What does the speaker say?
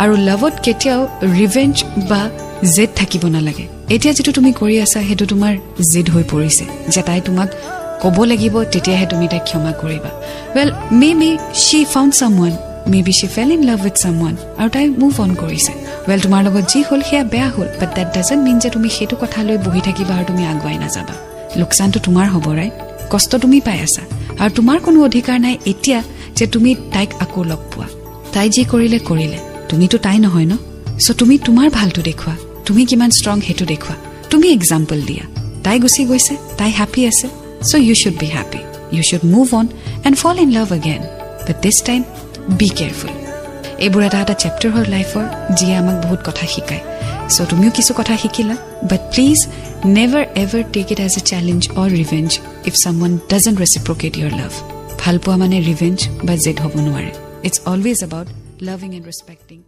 আৰু লাভত কেতিয়াও ৰিভেঞ্জ বা জেদ থাকিব নালাগে এতিয়া যেটো তুমি কৰি আছা হেতু তোমাৰ জেদ হৈ পৰিছে যে তাই তোমাক ক'ব লাগিব তেতিয়াহে তুমি তাইক ক্ষমা কৰিবা well maybe she found someone maybe she fell in love with someone আৰু তাই মুভ অন কৰিছে well তোমাৰ লগত যি হল হেয়া বেয়া হল but that doesn't mean যে তুমি হেতু কথা লৈ বহি থাকিবা আৰু তুমি আগুৱাই না যাবা লোকসানটো তোমাৰ হ'ব ৰাইট কষ্ট তুমি পাই আছা আৰু তোমাৰ কোনো অধিকাৰ নাই এতিয়া যে তুমি তাইক আকৌ লগ পোৱা তাই যি কৰিলে তুমিতো তাই নহয় ন সো তুমি তোমাৰ ভালটো দেখুৱা তুমি কিমান ষ্ট্ৰং হেতু দেখুৱা তুমি এক্সাম্পল দিয়া তাই গুছি গৈছে তাই হ্যাপি আছে so you should be happy you should move on and fall in love again but this time be careful এইবোৰ এটা চেপ্টাৰ হল লাইফৰ যি আমাক বহুত কথা শিকায় so তুমিও কিছু কথা শিকিলা but please never ever take it as a challenge or revenge if someone doesn't reciprocate your love ভাল পোৱা মানে ৰিভেঞ্জ বা জেদ হ'ব নোৱাৰে it's always about loving and respecting